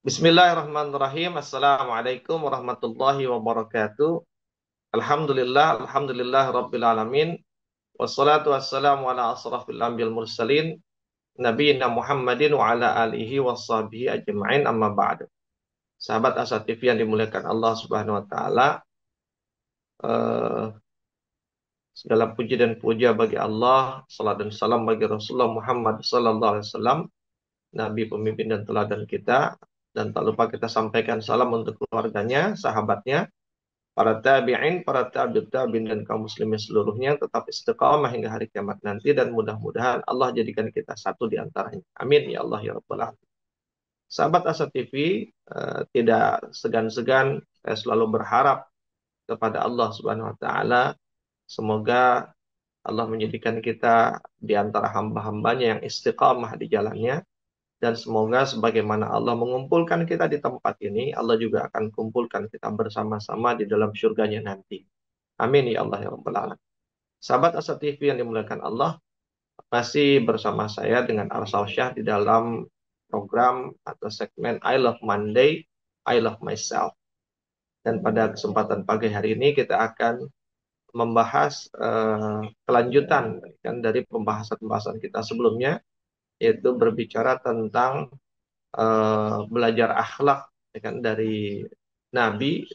Bismillahirrahmanirrahim. Assalamualaikum warahmatullahi wabarakatuh. Alhamdulillah Rabbil Alamin. Wassalatu wassalamu ala asrafil anbiyal mursalin. Nabiyyina Muhammadin wa ala alihi washabihi ajma'in amma ba'du. Sahabat Asa TV yang dimuliakan Allah Subhanahu wa taala, eh, segala puji dan puja bagi Allah, salat dan salam bagi Rasulullah Muhammad sallallahu alaihi wasallam, nabi pemimpin dan teladan kita, dan tak lupa kita sampaikan salam untuk keluarganya, sahabatnya, para tabi'in, para tabi'ut tabi'in dan kaum muslimin seluruhnya tetap istiqamah hingga hari kiamat nanti, dan mudah-mudahan Allah jadikan kita satu di antaranya. Amin ya Allah ya Rabbal alamin. Sahabat Asa TV, tidak segan-segan saya selalu berharap kepada Allah Subhanahu wa taala, semoga Allah menjadikan kita di antara hamba-hambanya yang istiqamah di jalannya, dan semoga sebagaimana Allah mengumpulkan kita di tempat ini, Allah juga akan kumpulkan kita bersama-sama di dalam surganya nanti. Amin ya Allah ya Rabbal alamin. Sahabat Asa TV yang dimuliakan Allah, masih bersama saya dengan Arsal Syah di dalam program atau segmen I Love Monday, I Love Myself. Dan pada kesempatan pagi hari ini kita akan membahas kelanjutan kan dari pembahasan-pembahasan kita sebelumnya, yaitu berbicara tentang belajar akhlak ya kan, dari Nabi,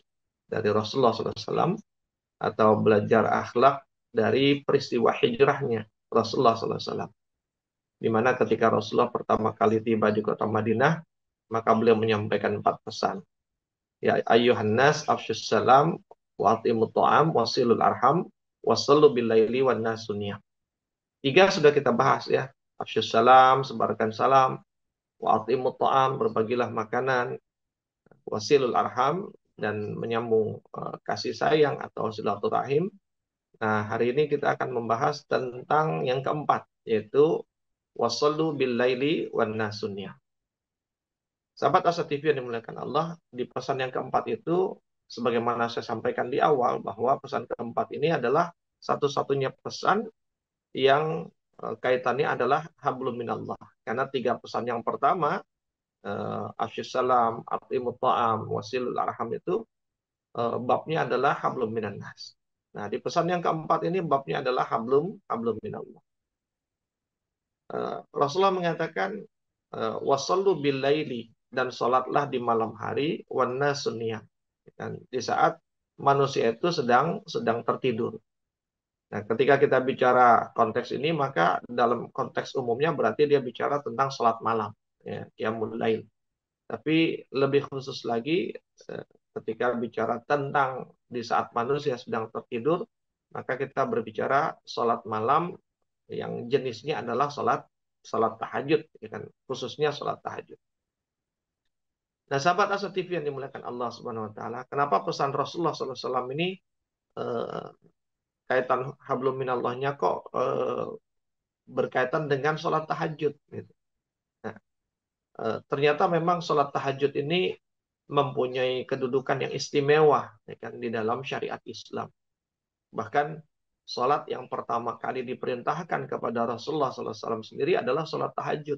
dari Rasulullah SAW, atau belajar akhlak dari peristiwa hijrahnya Rasulullah SAW. Di mana ketika Rasulullah pertama kali tiba di kota Madinah, maka beliau menyampaikan 4 pesan. Ya ayyuhan nas afsyus salam wa atimut ta'am wasilul arham wasallu bil laili wan nasuniyah. 3 sudah kita bahas ya. Afsyus salam, sebarkan salam, wa atimut ta'am, berbagilah makanan, wasilul arham, dan menyambung kasih sayang atau silaturahim. Nah, hari ini kita akan membahas tentang yang keempat, yaitu wasallu bil laili wan nasuniyah. Sahabat Asa TV yang dimuliakan Allah, di pesan yang keempat itu, sebagaimana saya sampaikan di awal, bahwa pesan keempat ini adalah satu-satunya pesan yang kaitannya adalah hablum minallah. Karena 3 pesan yang pertama, afsyus salam, atimut ta'am, wasilul arham itu, babnya adalah hablum minan nas. Nah, di pesan yang keempat ini babnya adalah hablum minallah. Rasulullah mengatakan wasallu bil laili, dan sholatlah di malam hari, wana sunniyah, dan di saat manusia itu sedang tertidur. Nah, ketika kita bicara konteks ini, maka dalam konteks umumnya berarti dia bicara tentang sholat malam, ya, qiyamul lail. Tapi lebih khusus lagi, eh, ketika bicara tentang di saat manusia sedang tertidur, maka kita berbicara sholat malam yang jenisnya adalah sholat sholat tahajud, ya kan? Khususnya sholat tahajud. Nah, sahabat Asa TV yang dimuliakan Allah Subhanahu Wa Taala, kenapa pesan Rasulullah SAW ini eh, kaitan hablum minallahnya kok berkaitan dengan sholat tahajud? Gitu. Nah, ternyata memang sholat tahajud ini mempunyai kedudukan yang istimewa, ya kan, di dalam syariat Islam. Bahkan sholat yang pertama kali diperintahkan kepada Rasulullah SAW sendiri adalah sholat tahajud,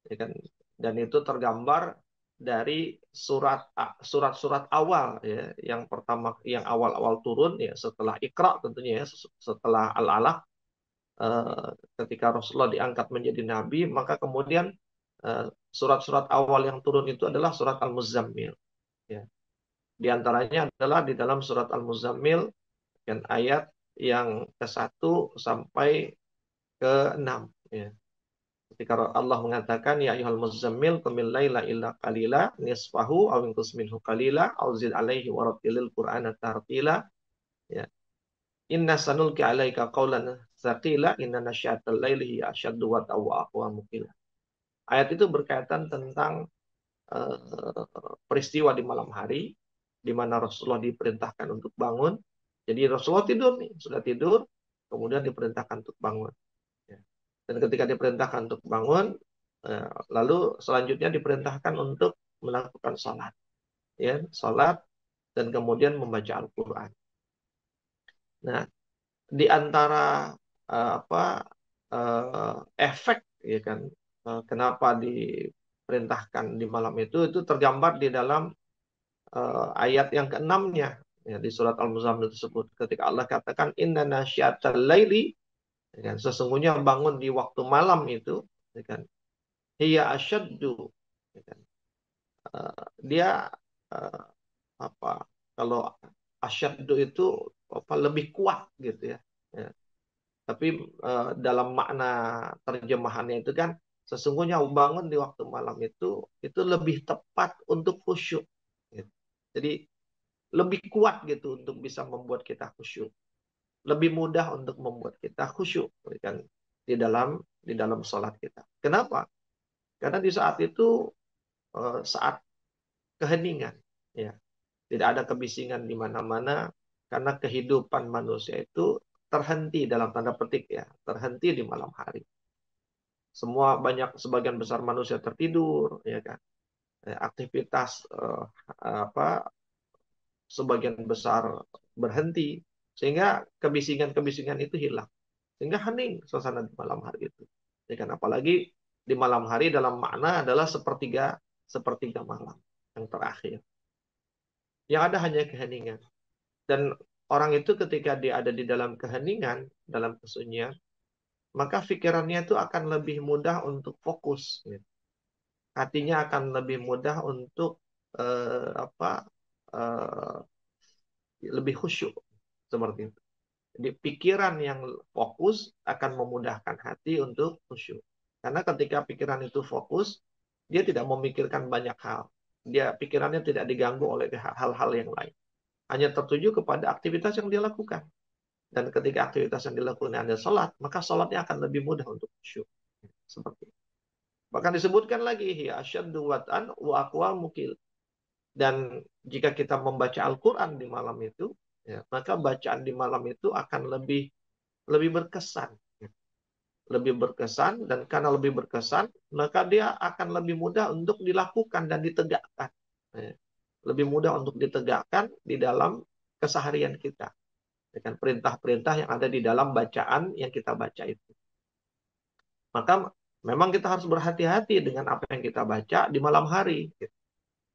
ya kan? Dan itu tergambar dari surat-surat awal, ya, yang pertama, yang awal-awal turun, ya, setelah Iqra tentunya, ya, setelah Al-Alaq. Ketika Rasulullah diangkat menjadi nabi, maka kemudian surat-surat awal yang turun itu adalah surat Al-Muzammil, ya. Di antaranya adalah di dalam surat Al-Muzammil, dan ayat yang ke-1 sampai ke-6, ya. Ketika Allah mengatakan, ya ayyuhal muzammil qumil laila illa qalila nisfahu aw inqus minhu qalila aw zid alaihi warattilil qur'ana tartila, ya. Inna sanulqi alaika qaulan tsaqila inna nasyiatal laili hiya asyaddu wat'a wa aqwamu qila. Ayat itu berkaitan tentang peristiwa di malam hari di mana Rasulullah diperintahkan untuk bangun. Jadi Rasulullah tidur nih, sudah tidur, kemudian diperintahkan untuk bangun. Ya. Dan ketika diperintahkan untuk bangun, lalu selanjutnya diperintahkan untuk melakukan sholat, ya, sholat, dan kemudian membaca Al-Quran. Nah, di antara apa efek, ya kan, kenapa perintahkan di malam itu tergambar di dalam ayat yang keenamnya ya, di surat Al-Muzammil tersebut. Ketika Allah katakan inna nasyiatal laili, ya kan, sesungguhnya bangun di waktu malam itu, ya kan, hiya asyaddu, ya kan, dia eh, apa kalau asyaddu itu apa lebih kuat gitu ya. Ya. Tapi dalam makna terjemahannya itu kan sesungguhnya bangun di waktu malam itu lebih tepat untuk khusyuk. Gitu. Jadi lebih kuat gitu untuk bisa membuat kita khusyuk. Lebih mudah untuk membuat kita khusyuk kan di dalam sholat kita. Kenapa? Karena di saat itu saat keheningan, ya, tidak ada kebisingan di mana-mana karena kehidupan manusia itu terhenti dalam tanda petik ya, terhenti di malam hari. Semua sebagian besar manusia tertidur, ya kan. Aktivitas apa sebagian besar berhenti sehingga kebisingan-kebisingan itu hilang. Sehingga hening suasana di malam hari itu. Ya kan apalagi di malam hari dalam makna adalah sepertiga sepertiga malam yang terakhir. Yang ada hanya keheningan. Dan orang itu ketika dia ada di dalam keheningan, dalam kesunyian, maka pikirannya itu akan lebih mudah untuk fokus. Gitu. Hatinya akan lebih mudah untuk apa lebih khusyuk seperti itu. Jadi pikiran yang fokus akan memudahkan hati untuk khusyuk. Karena ketika pikiran itu fokus, dia tidak memikirkan banyak hal. Dia pikirannya tidak diganggu oleh hal-hal yang lain. Hanya tertuju kepada aktivitas yang dia lakukan. Dan ketika aktivitas yang dilakukan adalah sholat, maka sholatnya akan lebih mudah untuk khusyuk. Seperti itu. Bahkan disebutkan lagi, ya asyaddu wat'an wa aqwa mukil. Dan jika kita membaca Al-Quran di malam itu, ya, maka bacaan di malam itu akan lebih berkesan. Lebih berkesan, dan karena lebih berkesan, maka dia akan lebih mudah untuk dilakukan dan ditegakkan. Ya. Lebih mudah untuk ditegakkan di dalam keseharian kita. Dengan perintah-perintah yang ada di dalam bacaan yang kita baca itu. Maka memang kita harus berhati-hati dengan apa yang kita baca di malam hari. Gitu.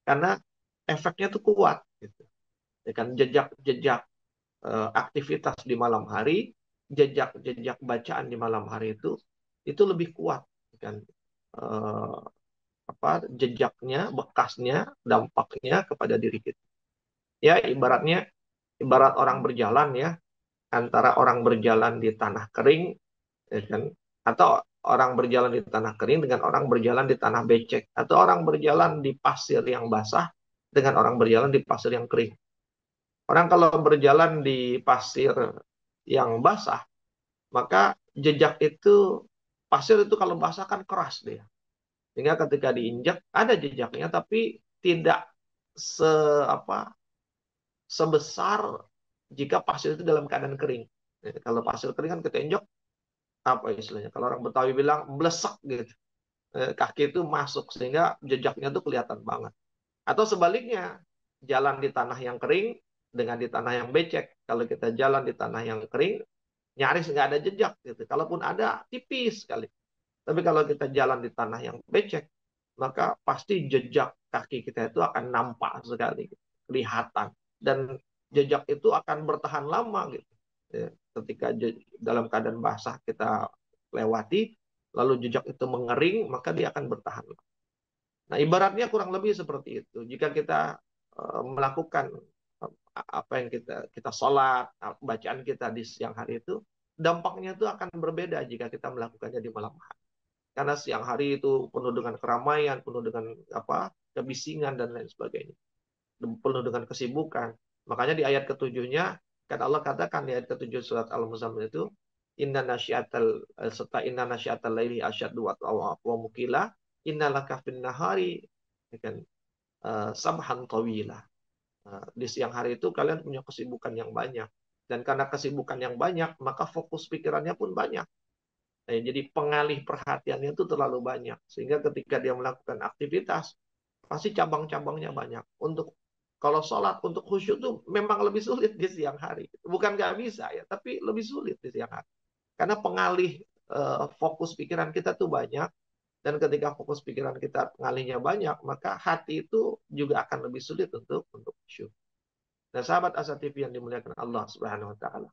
Karena efeknya itu kuat. Gitu. Dengan jejak-jejak aktivitas di malam hari, jejak-jejak bacaan di malam hari itu lebih kuat kan jejaknya, bekasnya, dampaknya kepada diri kita. Ya ibarat orang berjalan ya, antara orang berjalan di tanah kering ya kan, atau orang berjalan di tanah kering dengan orang berjalan di tanah becek, atau orang berjalan di pasir yang basah dengan orang berjalan di pasir yang kering. Orang kalau berjalan di pasir yang basah, maka jejak itu, pasir itu kalau basah kan keras dia. Sehingga ketika diinjak ada jejaknya, tapi tidak se apa sebesar jika pasir itu dalam keadaan kering. Kalau pasir kering kan kita injak apa istilahnya? Kalau orang Betawi bilang blesak gitu. Kaki itu masuk sehingga jejaknya itu kelihatan banget. Atau sebaliknya, jalan di tanah yang kering dengan di tanah yang becek. Kalau kita jalan di tanah yang kering, nyaris nggak ada jejak gitu. Kalaupun ada, tipis sekali. Tapi kalau kita jalan di tanah yang becek, maka pasti jejak kaki kita itu akan nampak sekali, gitu. Kelihatan. Dan jejak itu akan bertahan lama gitu. Ya, ketika dalam keadaan basah kita lewati, lalu jejak itu mengering, maka dia akan bertahan lama. Nah, ibaratnya kurang lebih seperti itu. Jika kita melakukan apa yang kita sholat, bacaan kita di siang hari itu, dampaknya itu akan berbeda jika kita melakukannya di malam hari. Karena siang hari itu penuh dengan keramaian, penuh dengan kebisingan dan lain sebagainya. Penuh dengan kesibukan. Makanya di ayat ketujuhnya, kan Allah katakan di ayat ketujuh surat Al-Muzammil itu, inna nasyiatal laili asyaddu wa mukila, inna laka fin nahari sabhan tawila. Di siang hari itu kalian punya kesibukan yang banyak. Dan karena kesibukan yang banyak, maka fokus pikirannya pun banyak. Jadi pengalih perhatiannya itu terlalu banyak. Sehingga ketika dia melakukan aktivitas, pasti cabang-cabangnya banyak. Kalau sholat, untuk khusyuk itu memang lebih sulit di siang hari. Bukan nggak bisa ya, tapi lebih sulit di siang hari. Karena pengalih fokus pikiran kita tuh banyak. Dan ketika fokus pikiran kita ngalihnya banyak, maka hati itu juga akan lebih sulit untuk khusyuk. Nah, sahabat Asa TV yang dimuliakan Allah Subhanahu wa taala.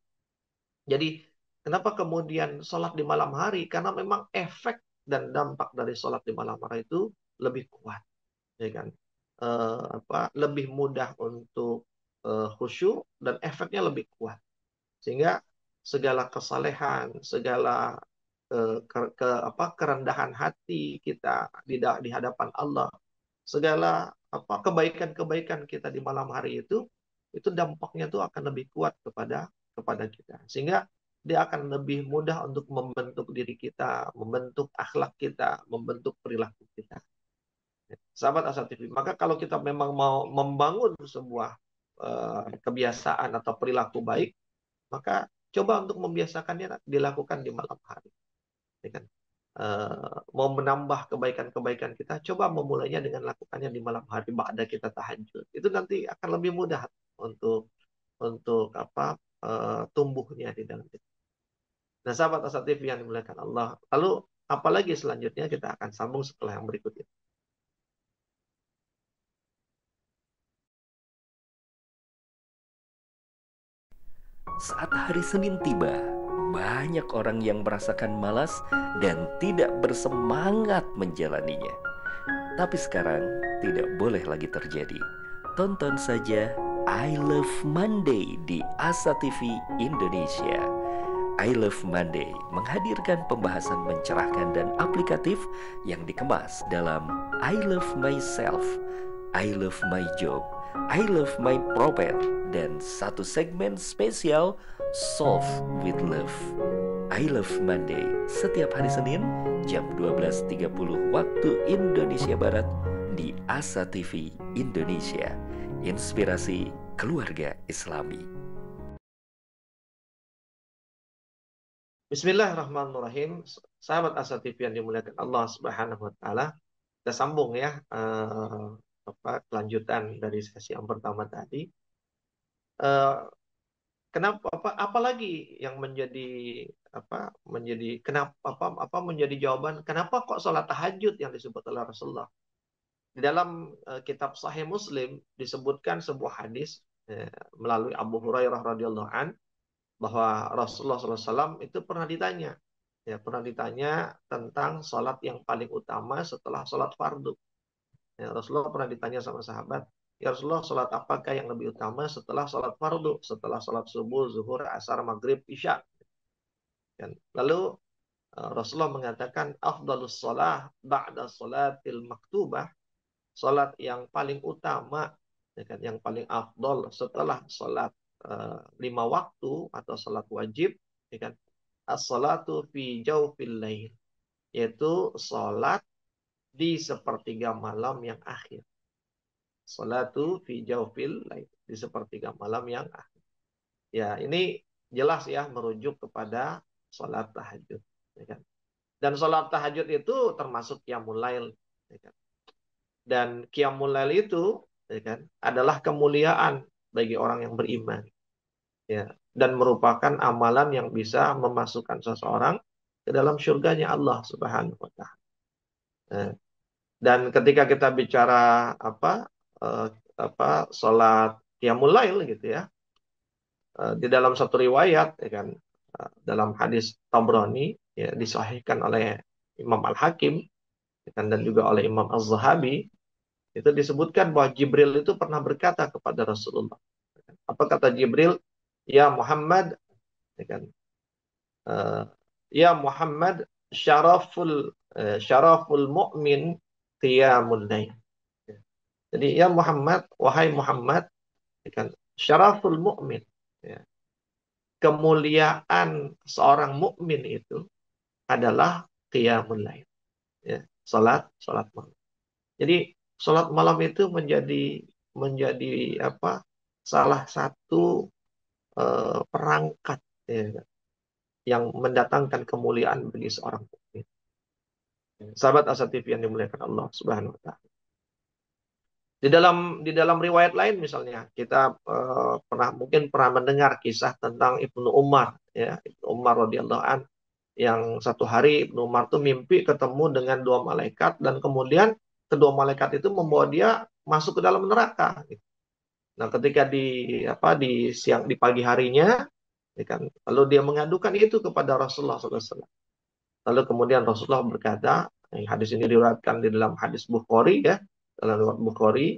Jadi, kenapa kemudian sholat di malam hari? Karena memang efek dan dampak dari sholat di malam hari itu lebih kuat, ya kan? Lebih mudah untuk khusyuk dan efeknya lebih kuat. Sehingga segala kesalehan, segala kerendahan hati kita di hadapan Allah, segala kebaikan-kebaikan kita di malam hari itu dampaknya tuh akan lebih kuat kepada kita. Sehingga dia akan lebih mudah untuk membentuk diri kita, membentuk akhlak kita, membentuk perilaku kita. Sahabat Asa TV, maka kalau kita memang mau membangun sebuah kebiasaan atau perilaku baik, maka coba untuk membiasakannya dilakukan di malam hari. Ya kan? Mau menambah kebaikan-kebaikan kita, coba memulainya dengan lakukannya di malam hari ba'da kita tahajud. Itu nanti akan lebih mudah untuk tumbuhnya di dalam kita. Nah, sahabat Asa TV yang dimuliakan Allah. Lalu apalagi selanjutnya kita akan sambung setelah yang berikut ini. Saat hari Senin tiba, banyak orang yang merasakan malas dan tidak bersemangat menjalaninya. Tapi sekarang tidak boleh lagi terjadi. Tonton saja I Love Monday di Asa TV Indonesia. I Love Monday menghadirkan pembahasan mencerahkan dan aplikatif yang dikemas dalam I Love Myself, I Love My Job, I Love My Prophet, dan satu segmen spesial Solve with Love. I Love Monday setiap hari Senin jam 12.30 waktu Indonesia Barat di Asa TV Indonesia. Inspirasi keluarga Islami. Bismillahirrahmanirrahim. Sahabat Asa TV yang dimuliakan Allah Subhanahu wa taala. Kita sambung ya kelanjutan dari sesi yang pertama tadi. Kenapa apalagi yang menjadi jawaban kenapa kok sholat tahajud yang disebut oleh Rasulullah? Di dalam kitab Sahih Muslim disebutkan sebuah hadis melalui Abu Hurairah radhiyallahu an bahwa Rasulullah SAW itu pernah ditanya tentang sholat yang paling utama setelah sholat fardu. Ya, Rasulullah pernah ditanya sama sahabat, ya Rasulullah, sholat apakah yang lebih utama setelah sholat fardu, setelah sholat subuh, zuhur, asar, maghrib, isya? Lalu Rasulullah mengatakan, afdalus sholah ba'da sholatil maktubah, sholat yang paling utama, yang paling afdal setelah sholat 5 waktu atau sholat wajib, as-sholatu fi jawfil lail, yaitu sholat di sepertiga malam yang akhir. Sholatu fi jawfil lail, di sepertiga malam yang akhir. Ya, ini jelas ya merujuk kepada sholat tahajud. Dan sholat tahajud itu termasuk qiyamul lail. Dan qiyamul lail itu adalah kemuliaan bagi orang yang beriman. Ya, dan merupakan amalan yang bisa memasukkan seseorang ke dalam surganya Allah Subhanahu wa taala. Dan ketika kita bicara sholat qiyamul lail gitu ya, di dalam satu riwayat dalam hadis Tabrani ya, disahihkan oleh Imam Al-Hakim dan juga oleh Imam Az-Zahabi, itu disebutkan bahwa Jibril itu pernah berkata kepada Rasulullah. Apa kata Jibril? Ya Muhammad, ya Muhammad, syaraful mu'min qiyamul lail. Jadi ya Muhammad, wahai Muhammad, syaraful mu'min, kemuliaan seorang mukmin itu adalah qiyamul lail, salat malam. Jadi salat malam itu menjadi salah satu perangkat yang mendatangkan kemuliaan bagi seorang mukmin. Sahabat Asa TV yang dimuliakan Allah Subhanahu wa taala. Di dalam riwayat lain misalnya kita mungkin pernah mendengar kisah tentang Ibnu Umar, ya, Ibnu Umar radhiyallahu an. yang satu hari Ibnu Umar tuh mimpi ketemu dengan dua malaikat dan kemudian kedua malaikat itu membawa dia masuk ke dalam neraka. Nah, ketika di siang di pagi harinya, ya kan, lalu dia mengadukan itu kepada Rasulullah SAW. Lalu kemudian Rasulullah berkata, hadis ini diriwayatkan di dalam hadis Bukhari ya, dalam riwayat Bukhari,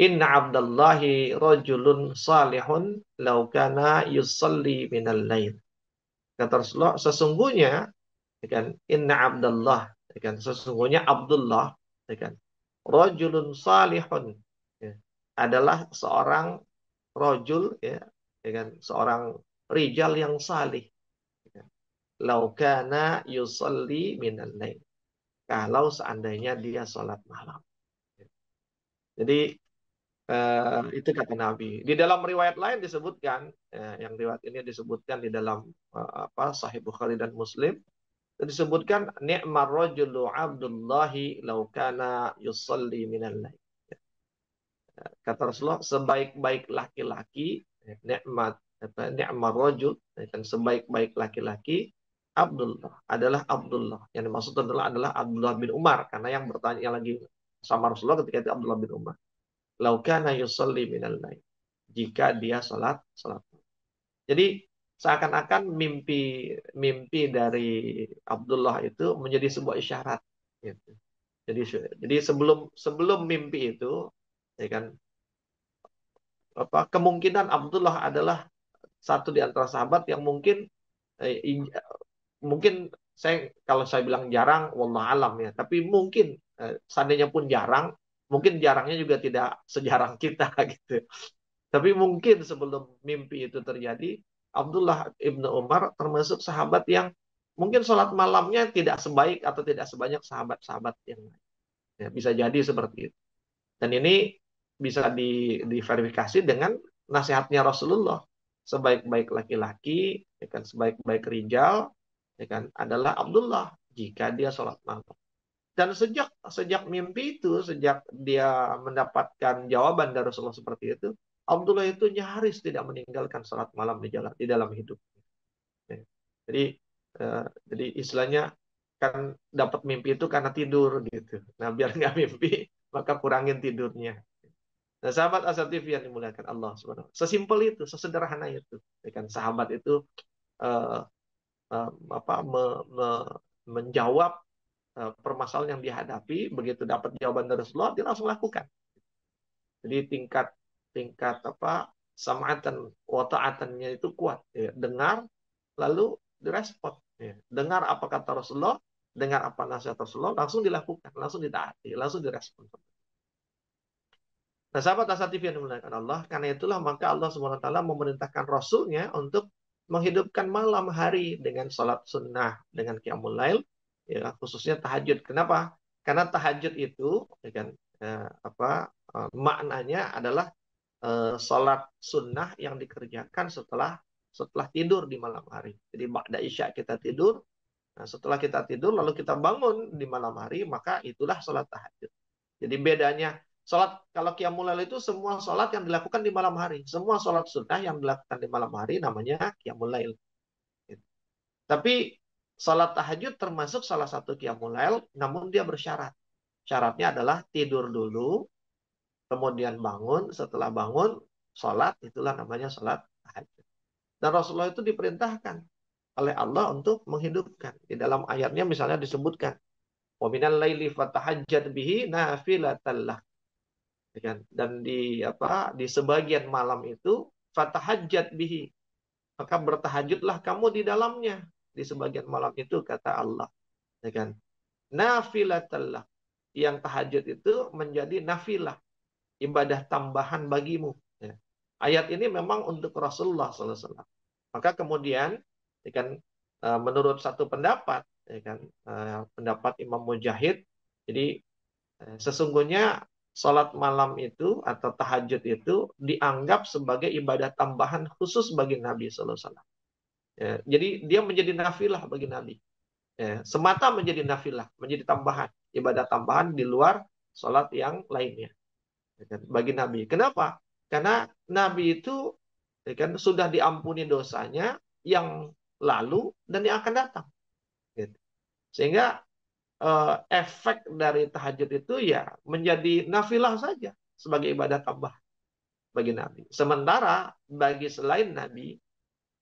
Inna abdallahi rajulun salihun law kana yusalli minal lail. Kata Rasulullah, sesungguhnya, ya kan, Inna abdallah, ya kan, sesungguhnya Abdullah, ya kan, rajulun salihun, ya, adalah seorang rojul, ya kan, seorang rijal yang salih. Ya kan. Lau kana yusalli minal lail. Kalau seandainya dia sholat malam. Jadi itu kata Nabi. Di dalam riwayat lain disebutkan, yang riwayat ini disebutkan di dalam Sahih Bukhari dan Muslim, disebutkan ni'mar rajulu Abdullahi law kana yusalli minal lail. Kata Rasulullah, sebaik-baik laki-laki, ni'mar rajul, dan sebaik-baik laki-laki adalah Abdullah. Yang dimaksud adalah Abdullah bin Umar, karena yang bertanya lagi sama Rasulullah ketika itu Abdullah bin Umar. Lau kana yusalli minal lail. Jika dia salat. Jadi seakan-akan mimpi dari Abdullah itu menjadi sebuah isyarat. Gitu. Jadi sebelum mimpi itu, ya kan, kemungkinan Abdullah adalah satu di antara sahabat yang eh, i- mungkin kalau saya bilang jarang, wallah alam ya. Tapi mungkin seandainya pun jarang, mungkin jarangnya juga tidak sejarang kita gitu. Tapi mungkin sebelum mimpi itu terjadi, Abdullah ibnu Umar termasuk sahabat yang mungkin sholat malamnya tidak sebaik atau tidak sebanyak sahabat-sahabat yang lain. Ya, bisa jadi seperti itu. Dan ini bisa diverifikasi dengan nasihatnya Rasulullah. Sebaik-baik laki-laki, ya kan, sebaik-baik rijal, ya kan, adalah Abdullah jika dia sholat malam. Dan sejak mimpi itu, sejak dia mendapatkan jawaban dari Rasulullah seperti itu, Abdullah itu nyaris tidak meninggalkan sholat malam di dalam hidup. Ya. Jadi jadi istilahnya kan dapat mimpi itu karena tidur gitu. Nah, biar nggak mimpi, maka kurangin tidurnya. Nah, sahabat asatif yang dimuliakan Allah Subhanahu. Sesimpel itu, sesederhana itu. Ya kan, sahabat itu eh, eh, menjawab permasalahan yang dihadapi, begitu dapat jawaban dari Rasulullah, dia langsung lakukan. Jadi tingkat tingkat sam'atan wa ta'atannya itu kuat. Ya. Dengar, lalu direspon. Ya. Dengar apa kata Rasulullah, dengar apa nasihat Rasulullah, langsung dilakukan, langsung ditaati, langsung direspon. Nah, sahabat asatif yang dimuliakan Allah, karena itulah maka Allah Subhanahu wa taala memerintahkan Rasulnya untuk menghidupkan malam hari dengan salat sunnah, dengan qiyamul lail, ya, khususnya tahajud. Kenapa? Karena tahajud itu, ya kan, maknanya adalah salat sunnah yang dikerjakan setelah tidur di malam hari. Jadi ba'da isya kita tidur, nah, setelah kita tidur lalu kita bangun di malam hari, maka itulah salat tahajud. Jadi bedanya salat kalau qiyamul lail itu semua salat yang dilakukan di malam hari. Semua salat sunnah yang dilakukan di malam hari namanya qiyamul lail. Gitu. Tapi salat tahajud termasuk salah satu qiyamul lail, namun dia bersyarat. Syaratnya adalah tidur dulu, kemudian bangun. Setelah bangun, salat, itulah namanya salat tahajud. Dan Rasulullah itu diperintahkan oleh Allah untuk menghidupkan. Di dalam ayatnya misalnya disebutkan, "Wa minal laili fatahajjad bihi nafilatan lak." Ya kan? Dan di sebagian malam itu fatahajjat bihi, maka bertahajudlah kamu di dalamnya di sebagian malam itu kata Allah, ya kan, nafilatallah, yang tahajud itu menjadi nafilah, ibadah tambahan bagimu, ya. Ayat ini memang untuk Rasulullah SAW. Maka kemudian, ya kan, menurut satu pendapat, ya kan, pendapat Imam Mujahid, jadi sesungguhnya sholat malam itu atau tahajud itu dianggap sebagai ibadah tambahan khusus bagi Nabi Sallallahu Alaihi Wasallam. Ya, jadi dia menjadi nafilah bagi Nabi. Ya, semata menjadi nafilah, menjadi tambahan, ibadah tambahan di luar sholat yang lainnya. Ya kan, bagi Nabi. Kenapa? Karena Nabi itu, ya kan, sudah diampuni dosanya yang lalu dan yang akan datang. Gitu. Sehingga efek dari tahajud itu ya menjadi nafilah saja sebagai ibadah tambah bagi Nabi. Sementara bagi selain Nabi,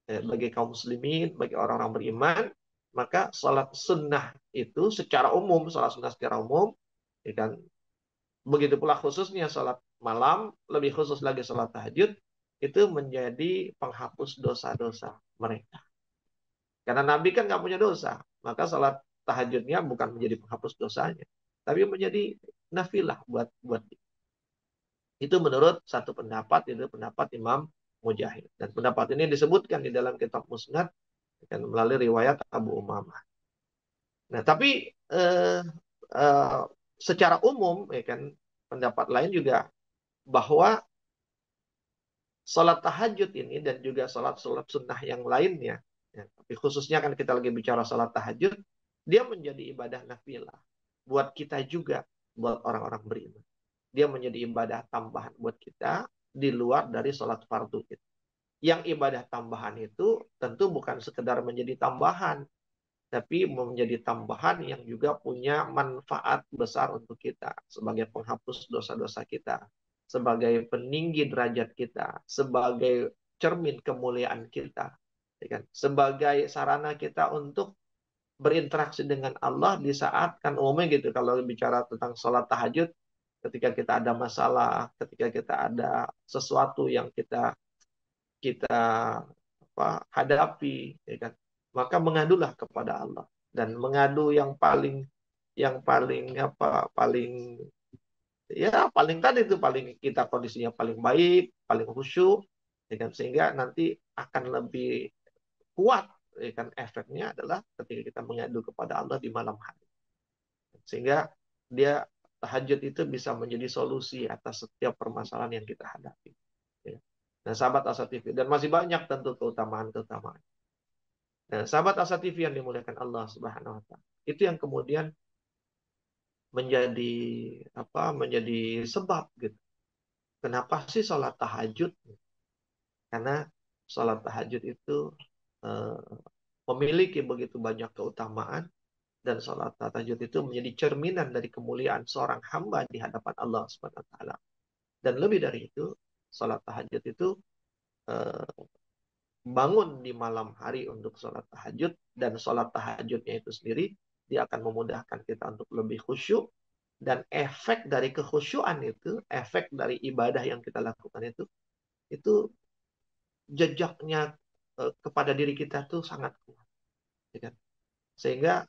bagi kaum muslimin, bagi orang-orang beriman, maka salat sunnah itu secara umum, salat sunnah secara umum, ya kan, begitu pula khususnya salat malam, lebih khusus lagi salat tahajud, itu menjadi penghapus dosa-dosa mereka. Karena Nabi kan nggak punya dosa, maka salat tahajudnya bukan menjadi penghapus dosanya, tapi menjadi nafilah buat buat itu menurut satu pendapat, itu pendapat Imam Mujahid. Dan pendapat ini disebutkan di dalam kitab Musnad kan, melalui riwayat Abu Umamah. Nah, tapi eh, secara umum ya kan pendapat lain juga bahwa salat tahajud ini dan juga salat-salat sunnah yang lainnya, ya, tapi khususnya kan kita lagi bicara salat tahajud, dia menjadi ibadah nafilah buat kita juga, buat orang-orang beriman. Dia menjadi ibadah tambahan buat kita di luar dari salat fardu kita. Yang ibadah tambahan itu tentu bukan sekedar menjadi tambahan, tapi menjadi tambahan yang juga punya manfaat besar untuk kita sebagai penghapus dosa-dosa kita, sebagai peninggi derajat kita, sebagai cermin kemuliaan kita, ya kan? Sebagai sarana kita untuk berinteraksi dengan Allah di saat kan umumnya gitu kalau bicara tentang sholat tahajud, ketika kita ada masalah, ketika kita ada sesuatu yang kita kita hadapi, ya kan? Maka mengadulah kepada Allah dan mengadu yang paling paling tadi itu paling kita kondisinya paling baik, paling khusyuk, ya kan? Sehingga nanti akan lebih kuat, ya kan, efeknya adalah ketika kita mengadu kepada Allah di malam hari. Sehingga dia tahajud itu bisa menjadi solusi atas setiap permasalahan yang kita hadapi. Ya. Nah, sahabat Asa TV, dan masih banyak tentu keutamaan-keutamaan. Nah, sahabat Asa TV yang dimuliakan Allah Subhanahu wa taala. Itu yang kemudian menjadi menjadi sebab gitu. Kenapa sih sholat tahajud? Karena sholat tahajud itu eh, memiliki begitu banyak keutamaan dan sholat tahajud itu menjadi cerminan dari kemuliaan seorang hamba di hadapan Allah Subhanahu wa taala. Dan lebih dari itu, sholat tahajud itu eh, bangun di malam hari untuk sholat tahajud, dan sholat tahajudnya itu sendiri dia akan memudahkan kita untuk lebih khusyuk, dan efek dari kekhusyuan itu, efek dari ibadah yang kita lakukan itu jejaknya kepada diri kita tuh sangat kuat, ya kan? Sehingga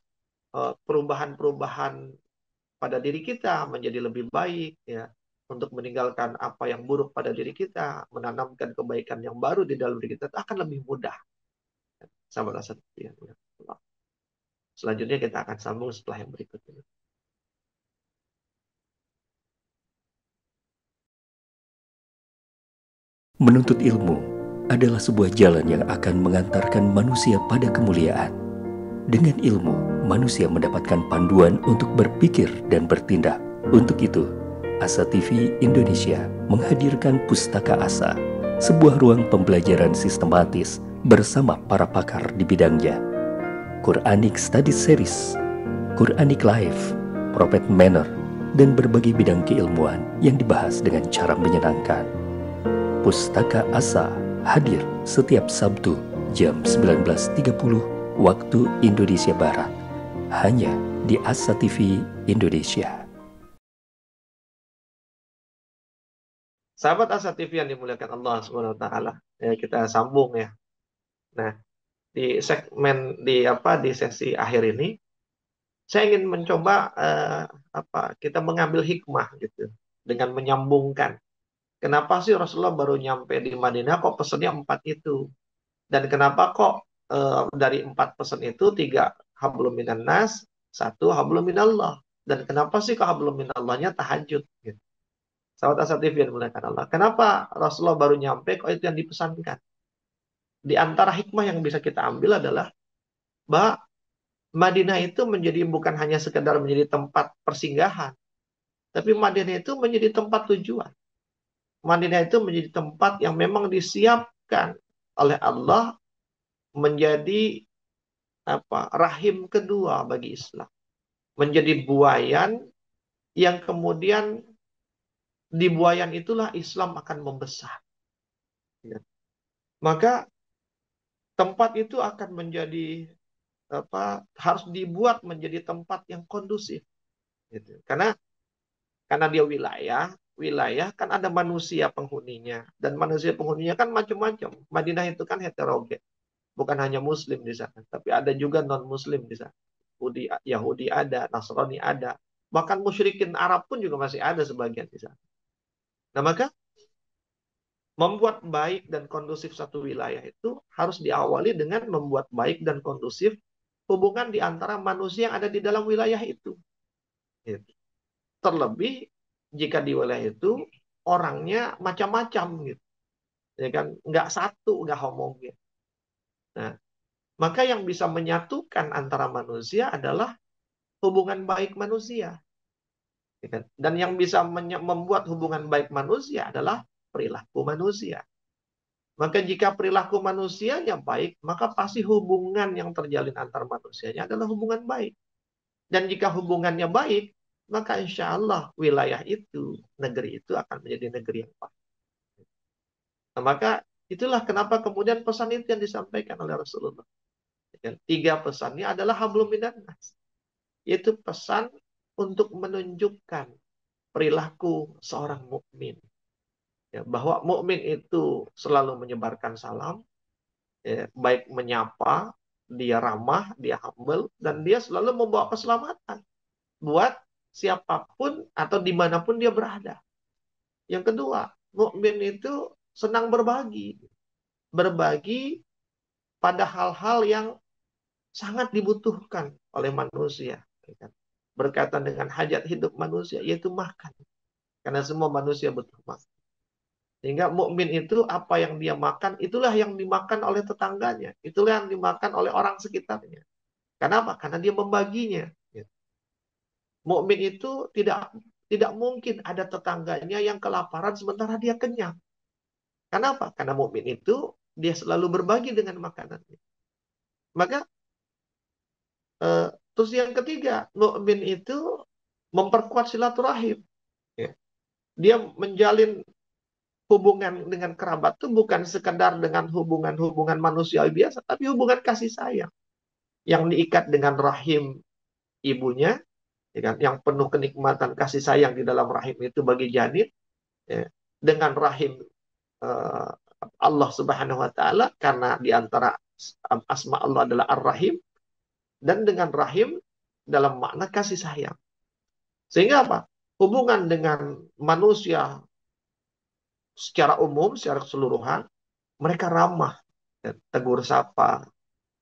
perubahan-perubahan pada diri kita menjadi lebih baik, ya, untuk meninggalkan apa yang buruk pada diri kita, menanamkan kebaikan yang baru di dalam diri kita akan lebih mudah. Sahabat Asad, ya. Selanjutnya kita akan sambung setelah yang berikut ini. Menuntut ilmu adalah sebuah jalan yang akan mengantarkan manusia pada kemuliaan. Dengan ilmu, manusia mendapatkan panduan untuk berpikir dan bertindak. Untuk itu, Asa TV Indonesia menghadirkan Pustaka Asa, sebuah ruang pembelajaran sistematis bersama para pakar di bidangnya. Quranic Study Series, Quranic Life, Prophet Manner, dan berbagai bidang keilmuan yang dibahas dengan cara menyenangkan. Pustaka Asa hadir setiap Sabtu jam 19.30 waktu Indonesia Barat, hanya di Asa TV Indonesia. Sahabat Asa TV yang dimuliakan Allah Subhanahu wa taala, ya, kita sambung ya. Nah, di segmen di sesi akhir ini saya ingin mencoba kita mengambil hikmah gitu dengan menyambungkan. Kenapa sih Rasulullah baru nyampe di Madinah kok pesannya 4 itu? Dan kenapa kok dari 4 pesan itu 3 hablum minan nas, 1 hablum minallah? Dan kenapa sih ke hablum minallahnya tahajud? Gitu. Sahabat Asa TV yang dimuliakan Allah. Kenapa Rasulullah baru nyampe kok itu yang dipesankan? Di antara hikmah yang bisa kita ambil adalah bahwa Madinah itu bukan hanya sekedar menjadi tempat persinggahan, tapi Madinah itu menjadi tempat tujuan. Madinah itu menjadi tempat yang memang disiapkan oleh Allah menjadi rahim kedua bagi Islam, menjadi buayan yang kemudian di buayan itulah Islam akan membesar. Ya. Maka tempat itu akan menjadi harus dibuat menjadi tempat yang kondusif, gitu. Karena dia wilayah kan ada manusia penghuninya, dan manusia penghuninya kan macam-macam. Madinah itu kan heterogen, bukan hanya Muslim di sana, tapi ada juga non Muslim di sana. Yahudi ada, Nasrani ada, bahkan musyrikin Arab pun juga masih ada sebagian di sana. Nah, maka membuat baik dan kondusif satu wilayah itu harus diawali dengan membuat baik dan kondusif hubungan di antara manusia yang ada di dalam wilayah itu. Gitu. Terlebih jika di wilayah itu orangnya macam-macam gitu. Ya kan, nggak satu, nggak homogen. Nah, maka yang bisa menyatukan antara manusia adalah hubungan baik manusia. Ya kan? Dan yang bisa membuat hubungan baik manusia adalah perilaku manusia. Maka jika perilaku manusianya baik, maka pasti hubungan yang terjalin antar manusianya adalah hubungan baik. Dan jika hubungannya baik, maka insya Allah wilayah itu, negeri itu akan menjadi negeri yang baik. Nah, maka itulah kenapa kemudian pesan itu yang disampaikan oleh Rasulullah. Dan 3 pesannya adalah hablum minan nas, yaitu pesan untuk menunjukkan perilaku seorang mukmin. Ya, bahwa mukmin itu selalu menyebarkan salam, ya, baik menyapa, dia ramah, dia humble, dan dia selalu membawa keselamatan buat siapapun atau dimanapun dia berada. Yang kedua, mukmin itu senang berbagi, berbagi pada hal-hal yang sangat dibutuhkan oleh manusia, berkaitan dengan hajat hidup manusia, yaitu makan, karena semua manusia butuh makan. Sehingga mukmin itu apa yang dia makan, itulah yang dimakan oleh tetangganya. Itulah yang dimakan oleh orang sekitarnya. Kenapa? Karena dia membaginya. Mukmin itu tidak mungkin ada tetangganya yang kelaparan sementara dia kenyang. Kenapa? Karena mukmin itu dia selalu berbagi dengan makanannya. Maka terus yang ketiga, mukmin itu memperkuat silaturahim. Dia menjalin hubungan dengan kerabat itu bukan sekedar dengan hubungan-hubungan manusiawi biasa, tapi hubungan kasih sayang yang diikat dengan rahim ibunya, ya kan, yang penuh kenikmatan kasih sayang di dalam rahim itu bagi janin, ya, dengan rahim uh, Allah Subhanahu Wa Taala, karena di antara asma Allah adalah Ar-Rahim, dan dengan rahim dalam makna kasih sayang. Sehingga apa? Hubungan dengan manusia secara umum, secara keseluruhan, mereka ramah, ya, tegur sapa,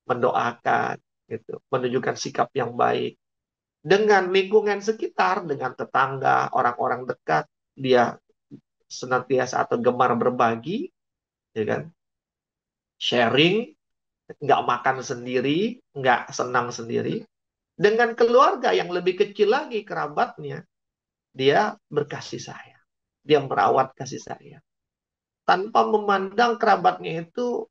mendoakan, gitu, menunjukkan sikap yang baik. Dengan lingkungan sekitar, dengan tetangga, orang-orang dekat, dia senantiasa atau gemar berbagi, ya kan? Sharing, nggak makan sendiri, nggak senang sendiri. Dengan keluarga yang lebih kecil lagi, kerabatnya, dia berkasih sayang. Dia merawat kasih sayang. Tanpa memandang kerabatnya itu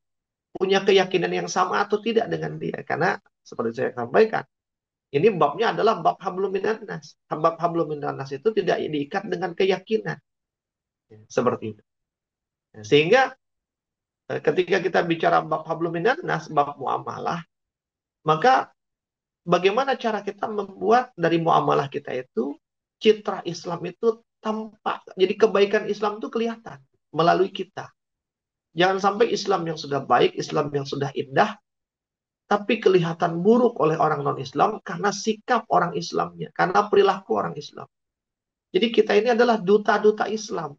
punya keyakinan yang sama atau tidak dengan dia. Karena seperti saya sampaikan, ini babnya adalah bab hablum minan nas. Bab hablum minan nas itu tidak diikat dengan keyakinan. Seperti itu. Sehingga ketika kita bicara bab hablum minan nas, bab muamalah, maka bagaimana cara kita membuat dari muamalah kita itu citra Islam itu tampak. Jadi kebaikan Islam itu kelihatan melalui kita. Jangan sampai Islam yang sudah baik, Islam yang sudah indah, tapi kelihatan buruk oleh orang non-Islam karena sikap orang Islamnya, karena perilaku orang Islam. Jadi kita ini adalah duta-duta Islam.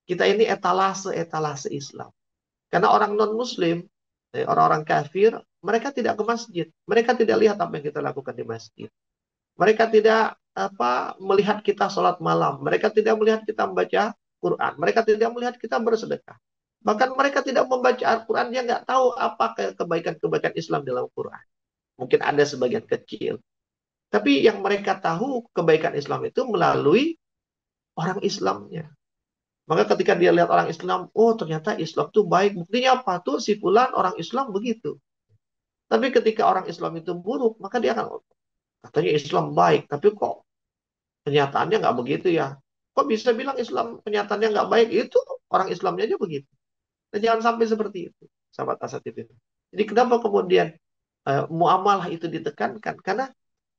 Kita ini etalase-etalase Islam. Karena orang non-Muslim, orang-orang kafir, mereka tidak ke masjid. Mereka tidak lihat apa yang kita lakukan di masjid. Mereka tidak melihat kita sholat malam. Mereka tidak melihat kita membaca Quran. Mereka tidak melihat kita bersedekah. Bahkan mereka tidak membaca Al-Quran, dia nggak tahu apa kebaikan-kebaikan Islam dalam Quran. Mungkin ada sebagian kecil. Tapi yang mereka tahu kebaikan Islam itu melalui orang Islamnya. Maka ketika dia lihat orang Islam, oh ternyata Islam tuh baik. Buktinya apa? Tuh si fulan orang Islam begitu. Tapi ketika orang Islam itu buruk, maka dia akan, "Oh, katanya Islam baik, tapi kok kenyataannya nggak begitu ya? Kok bisa bilang Islam kenyataannya nggak baik? Itu orang Islamnya aja begitu." Dan jangan sampai seperti itu, sahabat asatid itu. Jadi kenapa kemudian muamalah itu ditekankan? Karena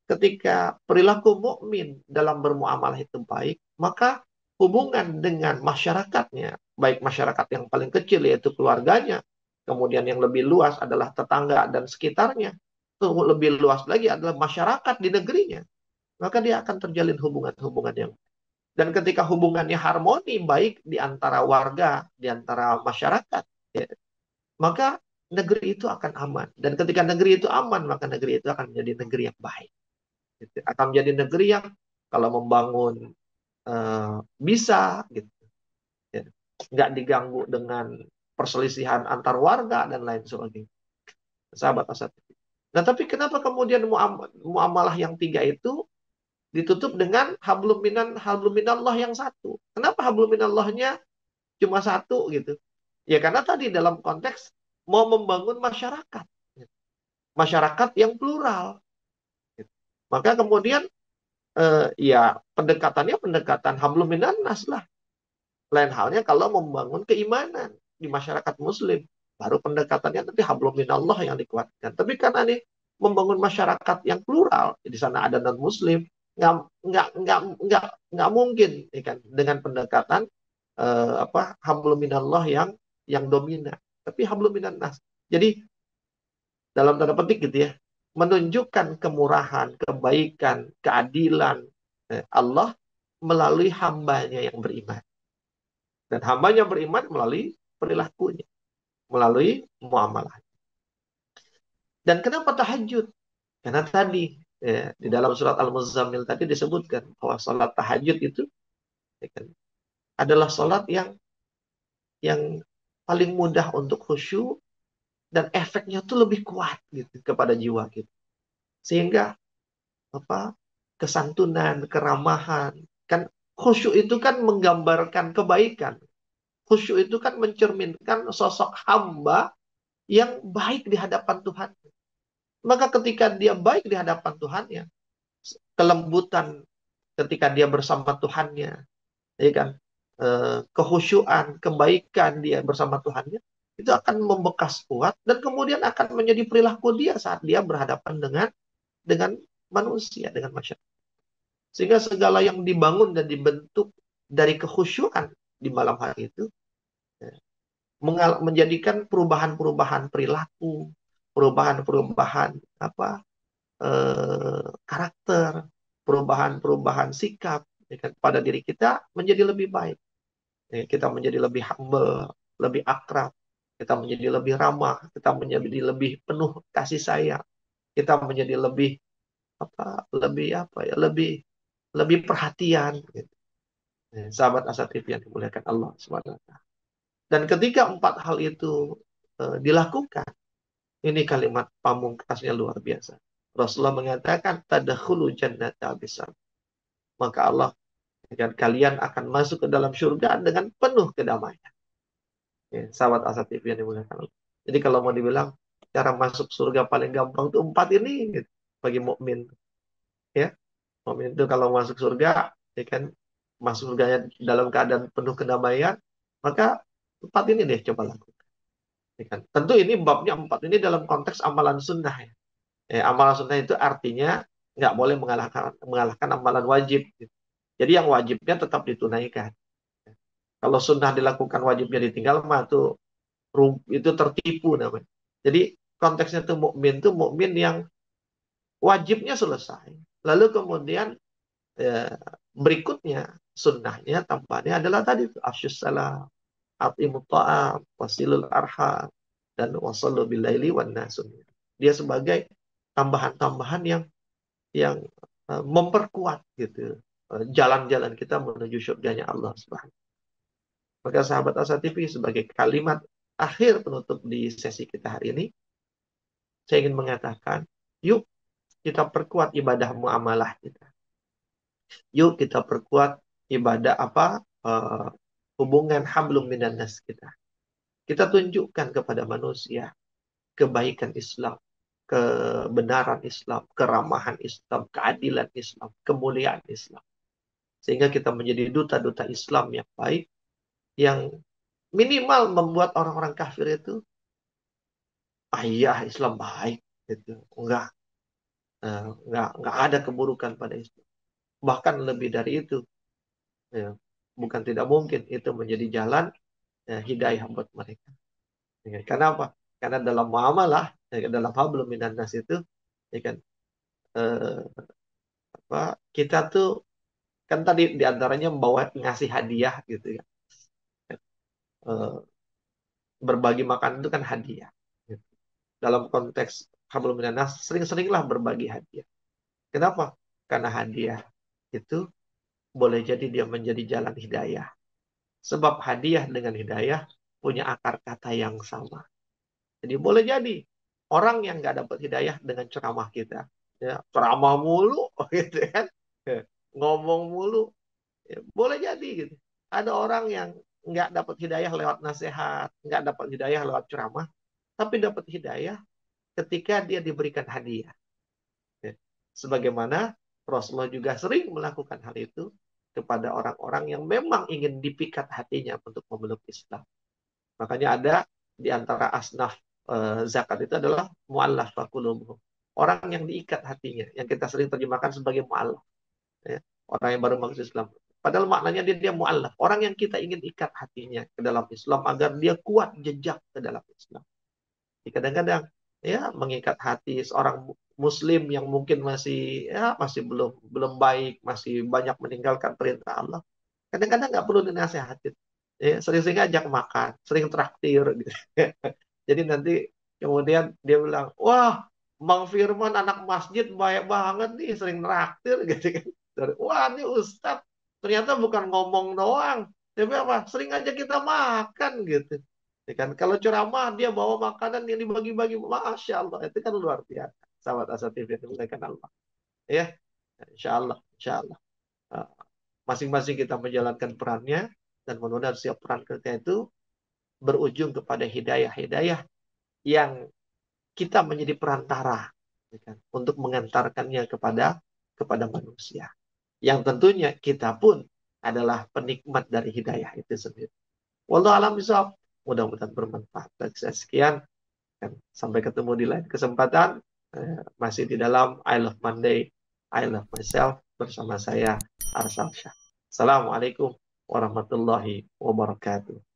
ketika perilaku mukmin dalam bermuamalah itu baik, maka hubungan dengan masyarakatnya, baik masyarakat yang paling kecil yaitu keluarganya, kemudian yang lebih luas adalah tetangga dan sekitarnya, lebih luas lagi adalah masyarakat di negerinya, maka dia akan terjalin hubungan-hubungan yang, dan ketika hubungannya harmoni baik di antara warga, di antara masyarakat, ya, maka negeri itu akan aman. Dan ketika negeri itu aman, maka negeri itu akan menjadi negeri yang baik. Gitu. Akan menjadi negeri yang kalau membangun bisa, gitu. Ya. Nggak diganggu dengan perselisihan antar warga dan lain sebagainya. Sahabat asat. Nah, tapi kenapa kemudian muamalah yang tiga itu ditutup dengan hablum minallah yang satu? Kenapa hablum minallahnya cuma satu gitu? Ya karena tadi dalam konteks mau membangun masyarakat. Masyarakat yang plural. Gitu. Maka kemudian ya pendekatannya pendekatan hablum minannas lah. Lain halnya kalau membangun keimanan di masyarakat muslim. Baru pendekatannya nanti hablum minallah yang dikuatkan. Tapi karena ini membangun masyarakat yang plural, di sana ada non muslim, nggak nggak mungkin ya kan, dengan pendekatan hablum minallah yang dominan. Tapi hablum minannas. Jadi dalam tanda petik gitu ya, menunjukkan kemurahan, kebaikan, keadilan Allah melalui hambanya yang beriman. Dan hambanya beriman melalui perilakunya, melalui muamalah. Dan kenapa tahajud? Karena tadi di dalam surat Al-Muzammil tadi disebutkan bahwa salat tahajud itu ya kan, adalah salat yang paling mudah untuk khusyuk dan efeknya tuh lebih kuat gitu kepada jiwa gitu. Sehingga apa, kesantunan, keramahan, kan khusyuk itu kan menggambarkan kebaikan. Khusyuk itu kan mencerminkan sosok hamba yang baik di hadapan Tuhan. Maka ketika dia baik di hadapan Tuhannya, kelembutan ketika dia bersama Tuhannya, ya kan, kehusyuan, kebaikan dia bersama Tuhannya, itu akan membekas kuat dan kemudian akan menjadi perilaku dia saat dia berhadapan dengan manusia, dengan masyarakat. Sehingga segala yang dibangun dan dibentuk dari kekhusyuan di malam hari itu ya, menjadikan perubahan-perubahan perilaku, perubahan-perubahan karakter, perubahan-perubahan sikap ya kan, pada diri kita menjadi lebih baik. Ya, kita menjadi lebih humble, lebih akrab, kita menjadi lebih ramah, kita menjadi lebih penuh kasih sayang, kita menjadi lebih lebih perhatian. Gitu. Ya, sahabat asatif yang dimuliakan Allah SWT. Dan ketika empat hal itu dilakukan, ini kalimat pamungkasnya luar biasa. Rasulullah mengatakan, tadakhulu jannata bisam. Maka Allah dan kalian akan masuk ke dalam surga dengan penuh kedamaian. Ya, sahabat asatif yang dimuliakan Allah. Jadi kalau mau dibilang cara masuk surga paling gampang itu empat ini gitu, bagi mukmin. Ya, mukmin itu kalau masuk surga, ya kan, masuk surganya dalam keadaan penuh kedamaian, maka empat ini deh coba lakukan. Ya kan? Tentu ini babnya empat ini dalam konteks amalan sunnah ya. Amalan sunnah itu artinya nggak boleh mengalahkan amalan wajib. Gitu. Jadi yang wajibnya tetap ditunaikan. Kalau sunnah dilakukan wajibnya ditinggal, mah itu tertipu namanya. Jadi konteksnya tuh mukmin yang wajibnya selesai. Lalu kemudian berikutnya sunnahnya tambahannya adalah tadi afsyus salam, atimut ta'am, wasilul arham, dan wasallu bilaili wan nasun. Dia sebagai tambahan-tambahan yang memperkuat gitu jalan-jalan kita menuju surganya Allah Subhanahu. Maka sahabat Asa TV sebagai kalimat akhir penutup di sesi kita hari ini, saya ingin mengatakan, yuk kita perkuat ibadah muamalah kita. Yuk kita perkuat ibadah hubungan hablum minan nas kita. Kita tunjukkan kepada manusia kebaikan Islam, kebenaran Islam, keramahan Islam, keadilan Islam, kemuliaan Islam. Sehingga kita menjadi duta-duta Islam yang baik, yang minimal membuat orang-orang kafir itu, ah iya Islam baik, gitu. Enggak ada keburukan pada Islam. Bahkan lebih dari itu, ya, bukan tidak mungkin itu menjadi jalan hidayah buat mereka. Ya, karena apa? Karena dalam muamalah, dalam hablum minan nas itu, ya kan, eh, apa, kita tuh kan tadi diantaranya membawa ngasih hadiah gitu ya. Eh, Berbagi makan itu kan hadiah. Gitu. Dalam konteks hablum minan nas, sering-seringlah berbagi hadiah. Kenapa? Karena hadiah itu boleh jadi dia menjadi jalan hidayah. Sebab hadiah dengan hidayah punya akar kata yang sama. Jadi boleh jadi orang yang nggak dapat hidayah dengan ceramah kita, ya, ceramah mulu, gitu kan, ngomong mulu, ya, boleh jadi gitu. Ada orang yang nggak dapat hidayah lewat nasihat, nggak dapat hidayah lewat ceramah, tapi dapat hidayah ketika dia diberikan hadiah. Ya. Sebagaimana Rasulullah juga sering melakukan hal itu kepada orang-orang yang memang ingin dipikat hatinya untuk memeluk Islam. Makanya ada di antara asnaf zakat itu adalah mu'allaf qulubuhum. Orang yang diikat hatinya, yang kita sering terjemahkan sebagai mu'allaf. Ya. Orang yang baru masuk Islam. Padahal maknanya dia mu'allaf. Orang yang kita ingin ikat hatinya ke dalam Islam agar dia kuat jejak ke dalam Islam. Kadang-kadang ya mengikat hati seorang muslim yang mungkin masih belum belum baik, masih banyak meninggalkan perintah Allah. Kadang-kadang nggak perlu dinasihatin. Ya, sering-sering ajak makan, sering traktir gitu. Jadi nanti kemudian dia bilang, wah, Bang Firman anak masjid baik banget nih, sering traktir gitu kan. Wah, ini Ustadz ternyata bukan ngomong doang, tapi apa? Sering aja kita makan gitu. Ya kan? Kalau ceramah dia bawa makanan yang dibagi-bagi, masya Allah, itu kan luar biasa. Sahabat asatid yang dimuliakan Allah. Ya, insya Allah. Uh, Masing-masing kita menjalankan perannya dan mudah-mudahan setiap peran kita itu berujung kepada hidayah-hidayah yang kita menjadi perantara, ya kan, untuk mengantarkannya kepada manusia. Yang tentunya kita pun adalah penikmat dari hidayah itu sendiri. Wallahu alam bishawab. Mudah-mudahan bermanfaat. Bagi saya sekian. Dan sampai ketemu di lain kesempatan. Masih di dalam I Love Monday, I Love Myself bersama saya Arsal Syah. Assalamualaikum warahmatullahi wabarakatuh.